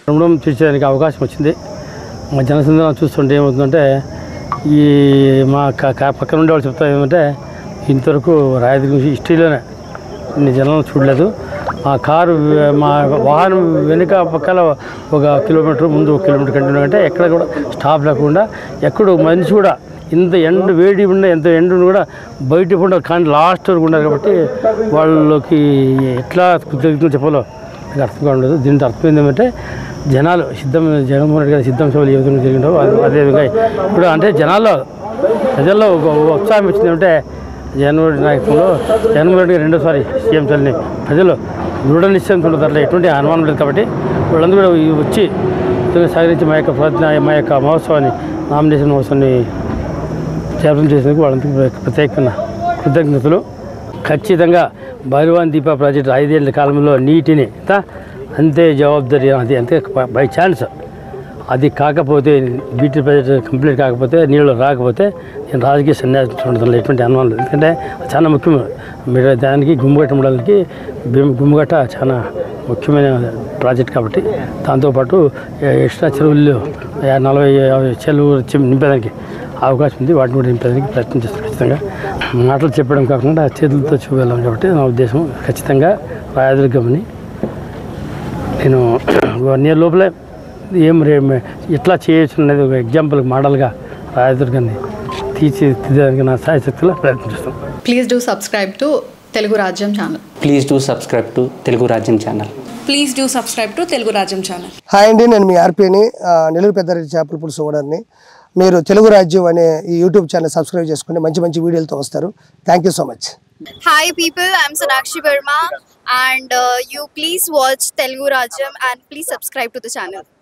రుణం తీర్చడానికి అవకాశం వచ్చింది. మా జనసంద్రం చూస్తుంటే ఏమవుతుందంటే ఈ మా పక్కన ఉండే వాళ్ళు చెప్తారు ఏమంటే ఇంతవరకు రాయదుర్గం గురించి హిస్టరీలోనే ఇన్ని జనం చూడలేదు. మా కారు మా వాహనం వెనుక పక్కల 1 కిలోమీటర్ ముందు 1 కిలోమీటర్ కంటిన్యూ అంటే ఎక్కడ కూడా స్టాప్ లేకుండా ఎక్కడ మనిషి కూడా ఇంత ఎండ వేడి ఉన్న ఎంత ఎండ కూడా బయట ఉండదు కానీ లాస్ట్ వరకు ఉండదు. కాబట్టి వాళ్ళకి ఎట్లా కృతజ్ఞతలు చెప్పాలో నాకు అర్థంగా ఉండదు. దీంట్లో అర్థం ఏంటంటే జనాలు జగన్మోహన్ రెడ్డి గారి సిద్ధం సభలు ఏ విధంగా జరిగిందో అదేవిధంగా ఇప్పుడు అంటే ప్రజల్లో ఒక ఉత్సాహం వచ్చిందంటే జగన్మోహన్ రెడ్డి నాయకులు జగన్మోహన్ రెడ్డి గారు రెండోసారి సీఎం చల్లని ప్రజలు దృఢ నిశ్చయంతో ఉండదు. అట్లా ఎటువంటి అనుమానం లేదు. కాబట్టి వాళ్ళందరూ కూడా వచ్చి సహకరించి మా యొక్క మహోత్సవాన్ని నామినేషన్ మహోత్సవాన్ని చేపట్టం చేసేందుకు వాళ్ళందరికీ ప్రత్యేకమైన కృతజ్ఞతలు. ఖచ్చితంగా భైరవాన్ దీప ప్రాజెక్టు 5 ఏళ్ల కాలంలో నీటిని అంతే జవాబుదారీ అది అంతే బై ఛాన్స్ అది కాకపోతే బీటీ ప్రాజెక్ట్ కంప్లీట్ కాకపోతే నీళ్ళు రాకపోతే నేను రాజకీయ సన్యాసం ఉండదు ఎటువంటి అనుమానం లేదు. ఎందుకంటే చాలా ముఖ్యం. మీరు దానికి గుమ్మగట్ట మండలానికి గుమ్మగట్ట చాలా ముఖ్యమైన ప్రాజెక్ట్ కాబట్టి దాంతోపాటు ఎక్స్ట్రా చెరువులు 40-50 చెరువులు నింపేదానికి అవకాశం ఉంది. వాటిని కూడా నింపేదానికి ప్రయత్నం చేస్తాను. ఖచ్చితంగా మాటలు చెప్పడం కాకుండా చేతులతో చూపెళ్ళాం కాబట్టి నా ఉద్దేశం ఖచ్చితంగా రాయదుర్గంని నేను 1 year లోపలే ఎట్లా చేయొచ్చు అనేది ఒక ఎగ్జాంపుల్ మోడల్గా రాయదుర్గాన్ని తీర్చిదిద్దడానికి నా సాయశక్తిలో ప్రయత్నం చేస్తాను. Please do subscribe to Telugu Rajyam channel. Please do subscribe to Telugu Rajyam channel. Please do subscribe to Telugu Rajyam channel. Hi అండి, నేను మీ ఆర్పీని, నెల్లూరు పెద్దారెడ్డి చేపల పులుసు ఓనర్ని. మీరు తెలుగు రాజ్యం అనే ఈ యూట్యూబ్ ఛానల్ సబ్స్క్రైబ్ చేసుకుని మంచి మంచి వీడియోలతో వస్తారు. Thank you so much. Hi people, I'm Sonakshi Verma and you please watch Telugu Rajyam and please subscribe to the channel.